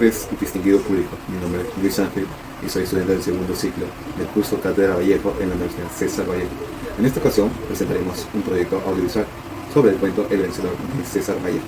tardes, distinguido público. Mi nombre es Luis Ángel y soy estudiante del segundo ciclo del curso Cátedra Vallejo en la Universidad César Vallejo. En esta ocasión presentaremos un proyecto audiovisual sobre el cuento El vencedor de César Vallejo.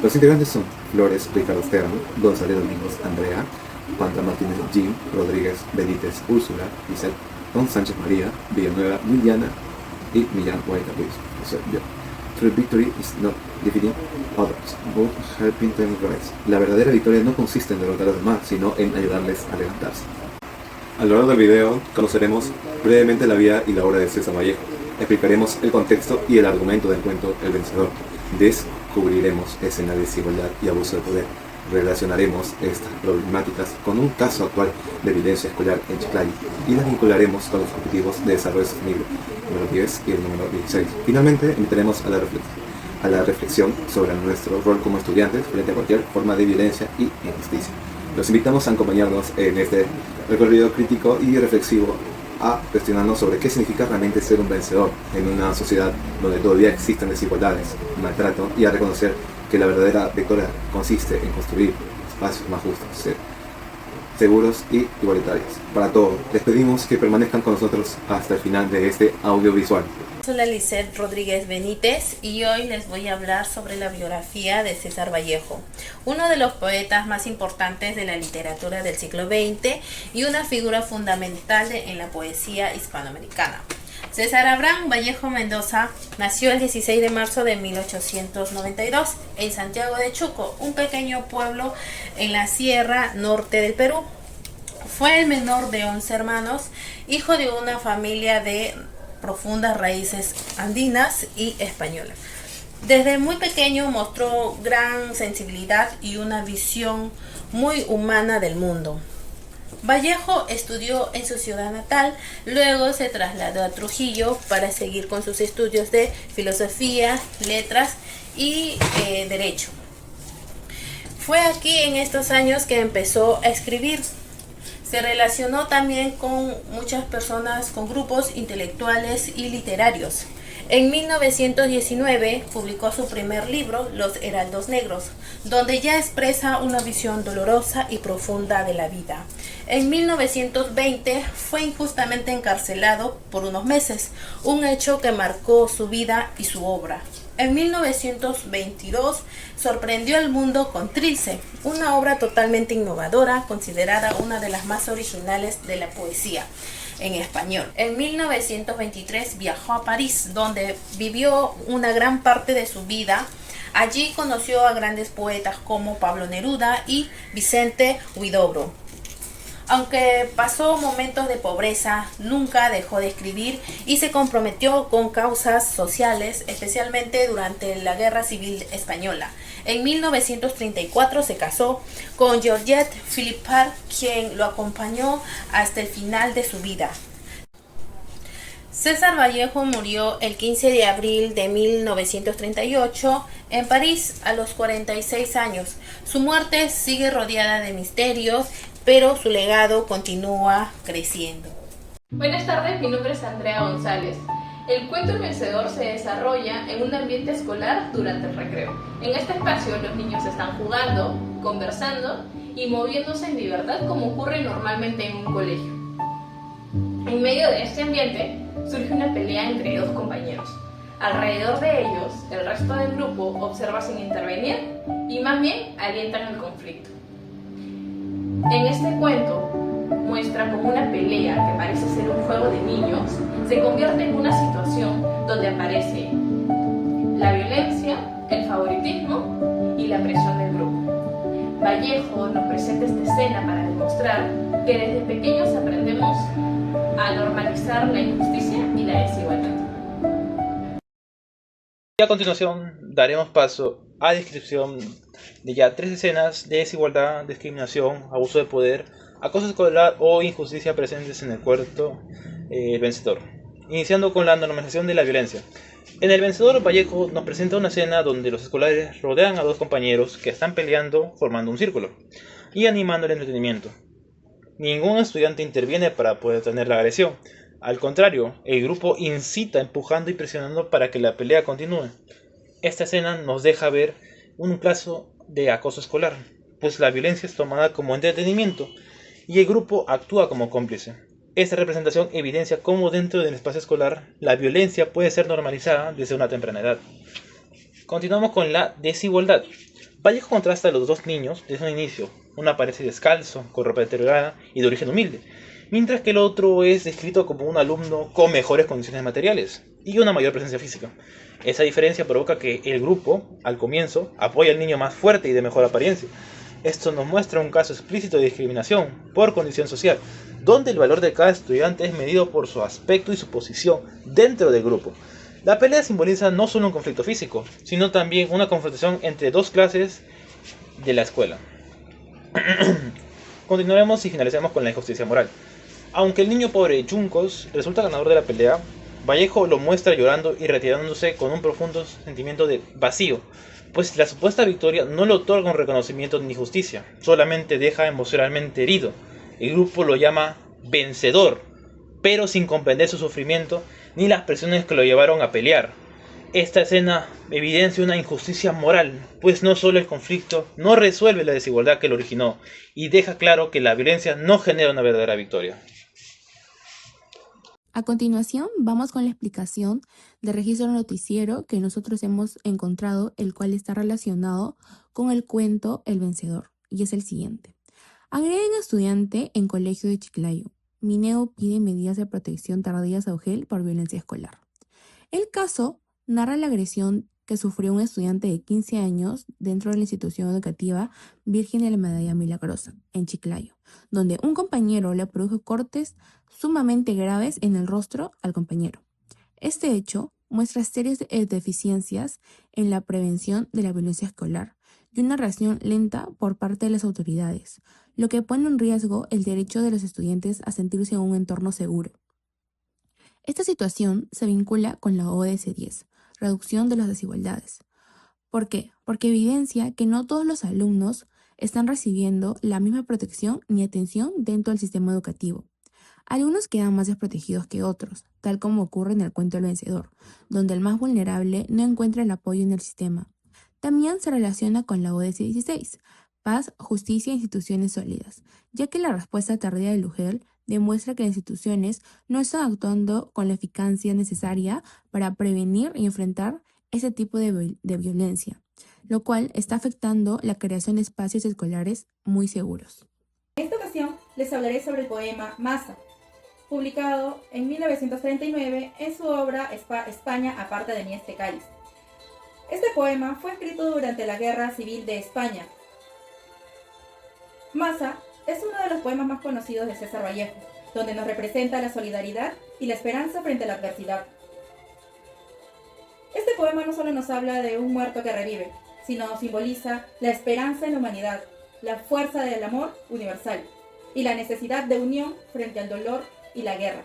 Los integrantes son Flores Ricardo Esteban, González Domingos Andrea, Juan Martínez Jim, Rodríguez Benítez Úrsula, Lisette, Don Sánchez María, Villanueva Liliana y Millán Guaita Luis. O sea, yo. True victory is not defeating others, but helping them rise. La verdadera victoria no consiste en derrotar a los demás, sino en ayudarles a levantarse. A lo largo del video conoceremos brevemente la vida y la obra de César Vallejo. Explicaremos el contexto y el argumento del cuento El vencedor. Descubriremos escenas de desigualdad y abuso de poder. Relacionaremos estas problemáticas con un caso actual de violencia escolar en Chiclayo y las vincularemos con los objetivos de desarrollo sostenible, número 10 y el número 16. Finalmente, invitaremos a la reflexión sobre nuestro rol como estudiantes frente a cualquier forma de violencia y injusticia. Los invitamos a acompañarnos en este recorrido crítico y reflexivo a cuestionarnos sobre qué significa realmente ser un vencedor en una sociedad donde todavía existen desigualdades, maltrato, y a reconocer que la verdadera victoria consiste en construir espacios más justos, seguros y igualitarios. Para todos, les pedimos que permanezcan con nosotros hasta el final de este audiovisual. Soy Lisette Rodríguez Benítez y hoy les voy a hablar sobre la biografía de César Vallejo, uno de los poetas más importantes de la literatura del siglo XX y una figura fundamental en la poesía hispanoamericana. César Abraham Vallejo Mendoza nació el 16 de marzo de 1892 en Santiago de Chuco, un pequeño pueblo en la Sierra Norte del Perú. Fue el menor de 11 hermanos, hijo de una familia de profundas raíces andinas y españolas. Desde muy pequeño mostró gran sensibilidad y una visión muy humana del mundo. Vallejo estudió en su ciudad natal, luego se trasladó a Trujillo para seguir con sus estudios de filosofía, letras y derecho. Fue aquí en estos años que empezó a escribir. Se relacionó también con muchas personas, con grupos intelectuales y literarios. En 1919 publicó su primer libro, Los Heraldos Negros, donde ya expresa una visión dolorosa y profunda de la vida. En 1920 fue injustamente encarcelado por unos meses, un hecho que marcó su vida y su obra. En 1922 sorprendió al mundo con Trilce, una obra totalmente innovadora, considerada una de las más originales de la poesía en español. En 1923 viajó a París, donde vivió una gran parte de su vida. Allí conoció a grandes poetas como Pablo Neruda y Vicente Huidobro. Aunque pasó momentos de pobreza, nunca dejó de escribir y se comprometió con causas sociales, especialmente durante la Guerra Civil Española. En 1934 se casó con Georgette Philippard, quien lo acompañó hasta el final de su vida. César Vallejo murió el 15 de abril de 1938 en París a los 46 años. Su muerte sigue rodeada de misterios, pero su legado continúa creciendo. Buenas tardes, mi nombre es Andrea González. El cuento El vencedor se desarrolla en un ambiente escolar durante el recreo. En este espacio los niños están jugando, conversando y moviéndose en libertad como ocurre normalmente en un colegio. En medio de este ambiente surge una pelea entre dos compañeros. Alrededor de ellos, el resto del grupo observa sin intervenir y más bien alientan el conflicto. En este cuento muestra cómo una pelea que parece ser un juego de niños se convierte en una situación donde aparece la violencia, el favoritismo y la presión del grupo. Vallejo nos presenta esta escena para demostrar que desde pequeños aprendemos a normalizar la injusticia y la desigualdad. Y a continuación daremos paso a descripción de ya 3 escenas de desigualdad, discriminación, abuso de poder, acoso escolar o injusticia presentes en el cuento El vencedor. Iniciando con la normalización de la violencia. En El vencedor, Vallejo nos presenta una escena donde los escolares rodean a 2 compañeros que están peleando formando un círculo y animando el entretenimiento. Ningún estudiante interviene para poder detener la agresión. Al contrario, el grupo incita empujando y presionando para que la pelea continúe. Esta escena nos deja ver un caso de acoso escolar. pues la violencia es tomada como entretenimiento y el grupo actúa como cómplice. Esta representación evidencia cómo dentro del espacio escolar la violencia puede ser normalizada desde una temprana edad. Continuamos con la desigualdad. Vallejo contrasta a los dos niños desde un inicio. Uno aparece descalzo, con ropa deteriorada y de origen humilde, mientras que el otro es descrito como un alumno con mejores condiciones materiales y una mayor presencia física. Esa diferencia provoca que el grupo, al comienzo, apoya al niño más fuerte y de mejor apariencia. Esto nos muestra un caso explícito de discriminación por condición social, donde el valor de cada estudiante es medido por su aspecto y su posición dentro del grupo. La pelea simboliza no solo un conflicto físico, sino también una confrontación entre dos clases de la escuela. Continuaremos y finalizaremos con la injusticia moral. Aunque el niño pobre Juncos resulta ganador de la pelea, Vallejo lo muestra llorando y retirándose con un profundo sentimiento de vacío, pues la supuesta victoria no le otorga un reconocimiento ni justicia, solamente deja emocionalmente herido. El grupo lo llama vencedor, pero sin comprender su sufrimiento ni las presiones que lo llevaron a pelear. Esta escena evidencia una injusticia moral, pues no solo el conflicto no resuelve la desigualdad que lo originó, y deja claro que la violencia no genera una verdadera victoria. A continuación, vamos con la explicación del registro noticiero que nosotros hemos encontrado, el cual está relacionado con el cuento El Vencedor, y es el siguiente. Agreden a estudiante en colegio de Chiclayo. Mineo pide medidas de protección tardías a Ugel por violencia escolar. El caso narra la agresión que sufrió un estudiante de 15 años dentro de la institución educativa Virgen de la Medalla Milagrosa, en Chiclayo, donde un compañero le produjo cortes sumamente graves en el rostro al compañero. Este hecho muestra serias deficiencias en la prevención de la violencia escolar y una reacción lenta por parte de las autoridades, lo que pone en riesgo el derecho de los estudiantes a sentirse en un entorno seguro. Esta situación se vincula con la ODS 10, reducción de las desigualdades. ¿Por qué? Porque evidencia que no todos los alumnos están recibiendo la misma protección ni atención dentro del sistema educativo. Algunos quedan más desprotegidos que otros, tal como ocurre en el cuento El Vencedor, donde el más vulnerable no encuentra el apoyo en el sistema. También se relaciona con la ODS 16, paz, justicia e instituciones sólidas, ya que la respuesta tardía de Lugel demuestra que las instituciones no están actuando con la eficacia necesaria para prevenir y enfrentar ese tipo de violencia, lo cual está afectando la creación de espacios escolares muy seguros. En esta ocasión les hablaré sobre el poema Masa, publicado en 1939 en su obra España aparte de mí este cáliz. Este poema fue escrito durante la Guerra Civil de España. Masa es uno de los poemas más conocidos de César Vallejo, donde nos representa la solidaridad y la esperanza frente a la adversidad. Este poema no solo nos habla de un muerto que revive, sino simboliza la esperanza en la humanidad, la fuerza del amor universal y la necesidad de unión frente al dolor y la guerra.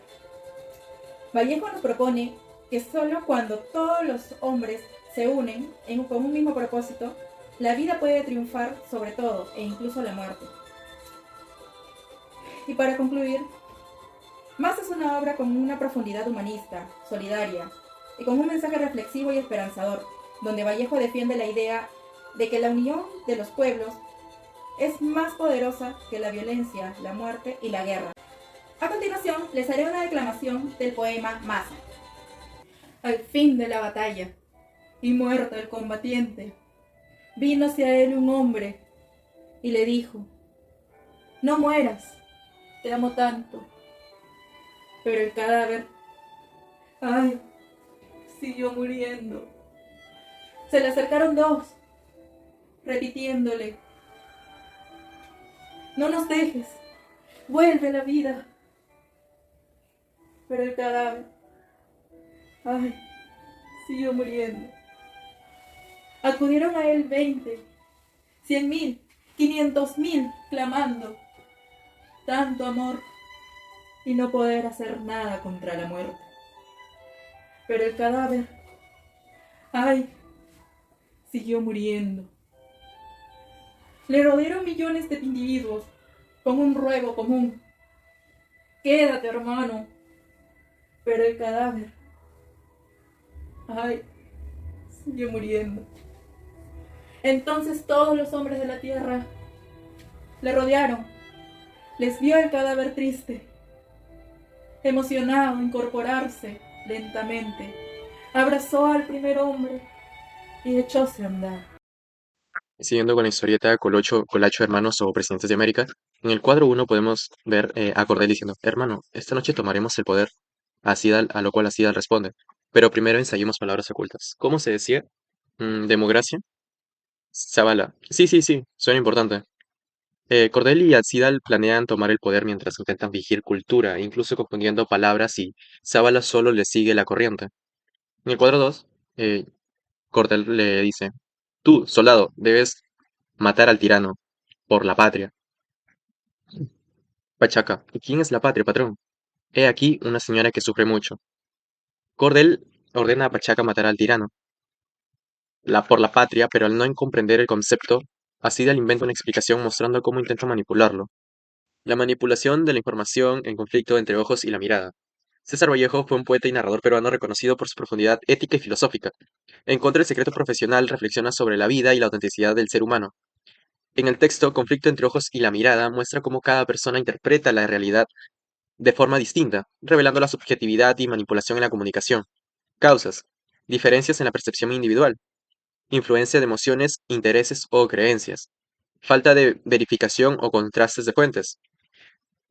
Vallejo nos propone que solo cuando todos los hombres se unen con un mismo propósito, la vida puede triunfar sobre todo e incluso la muerte. Y para concluir, Masa es una obra con una profundidad humanista, solidaria y con un mensaje reflexivo y esperanzador, donde Vallejo defiende la idea de que la unión de los pueblos es más poderosa que la violencia, la muerte y la guerra. A continuación, les haré una declamación del poema Masa. Al fin de la batalla, y muerto el combatiente, vino hacia él un hombre y le dijo: no mueras, te amo tanto. Pero el cadáver, ay, siguió muriendo. Se le acercaron dos, repitiéndole: no nos dejes, vuelve a la vida. Pero el cadáver, ay, siguió muriendo. Acudieron a él 20, 100.000, 500.000, clamando: tanto amor y no poder hacer nada contra la muerte. Pero el cadáver, ay, siguió muriendo. Le rodearon millones de individuos con un ruego común: quédate, hermano. Pero el cadáver, ay, siguió muriendo. Entonces todos los hombres de la tierra Le rodearon. Les vio el cadáver triste. Emocionado, incorporarse lentamente, abrazó al primer hombre y echóse a andar. Siguiendo con la historieta Colacho Hermanos o Presidentes de América, en el cuadro 1 podemos ver a Cordel diciendo: hermano, esta noche tomaremos el poder. A lo cual Acidal responde: pero primero ensayemos palabras ocultas. ¿Cómo se decía? ¿Democracia? Zavala: sí, sí, sí, suena importante. Cordel y Acidal planean tomar el poder mientras intentan fingir cultura, incluso confundiendo palabras, y Zavala solo le sigue la corriente. En el cuadro 2, Cordel le dice: tú, soldado, debes matar al tirano por la patria. Pachaca: ¿y quién es la patria, patrón? He aquí una señora que sufre mucho. Cordel ordena a Pachaca matar al tirano por la patria, pero al no comprender el concepto, Acidal inventa una explicación mostrando cómo intenta manipularlo. La manipulación de la información en conflicto entre ojos y la mirada. César Vallejo fue un poeta y narrador peruano reconocido por su profundidad ética y filosófica. En Contra el secreto profesional reflexiona sobre la vida y la autenticidad del ser humano. En el texto Conflicto entre ojos y la mirada muestra cómo cada persona interpreta la realidad de forma distinta, revelando la subjetividad y manipulación en la comunicación. Causas: diferencias en la percepción individual, influencia de emociones, intereses o creencias, falta de verificación o contrastes de fuentes,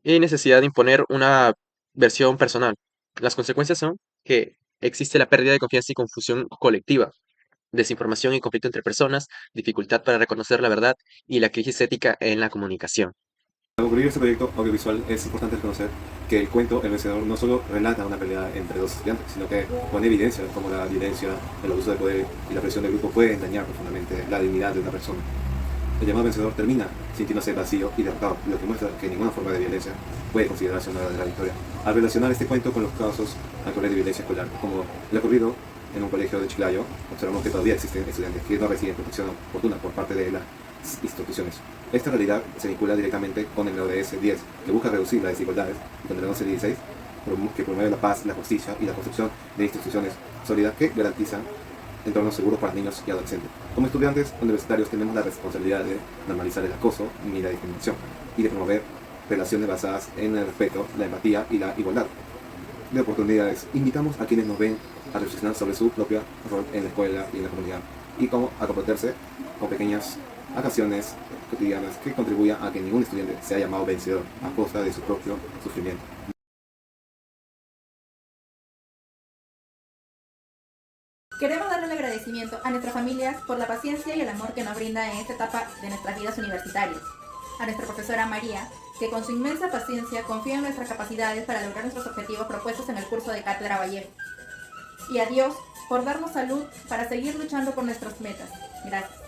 y necesidad de imponer una versión personal. Las consecuencias son que existe la pérdida de confianza y confusión colectiva, desinformación y conflicto entre personas, dificultad para reconocer la verdad y la crisis ética en la comunicación. Al concluir este proyecto audiovisual es importante reconocer que el cuento El Vencedor no solo relata una pelea entre dos estudiantes, sino que pone evidencia cómo la violencia, el abuso de poder y la presión del grupo pueden dañar profundamente la dignidad de una persona. El llamado vencedor termina sintiéndose vacío y derrotado, lo que muestra que ninguna forma de violencia puede considerarse una verdadera victoria. Al relacionar este cuento con los casos actuales de violencia escolar, como lo ocurrido en un colegio de Chiclayo, observamos que todavía existen estudiantes que no reciben protección oportuna por parte de las instituciones. Esta realidad se vincula directamente con el ODS 10, que busca reducir las desigualdades, y con el ODS 16, que promueve la paz, la justicia y la construcción de instituciones sólidas que garantizan entornos seguros para niños y adolescentes. Como estudiantes universitarios tenemos la responsabilidad de normalizar el acoso y la discriminación, y de promover relaciones basadas en el respeto, la empatía y la igualdad de oportunidades. Invitamos a quienes nos ven a reflexionar sobre su propio rol en la escuela y en la comunidad, y cómo a comprometerse con pequeñas acciones cotidianas que contribuyan a que ningún estudiante sea llamado vencedor a costa de su propio sufrimiento. Queremos darle el agradecimiento a nuestras familias por la paciencia y el amor que nos brinda en esta etapa de nuestras vidas universitarias. A nuestra profesora María, que con su inmensa paciencia confía en nuestras capacidades para lograr nuestros objetivos propuestos en el curso de Cátedra Vallejo. Y a Dios por darnos salud para seguir luchando por nuestras metas. Gracias.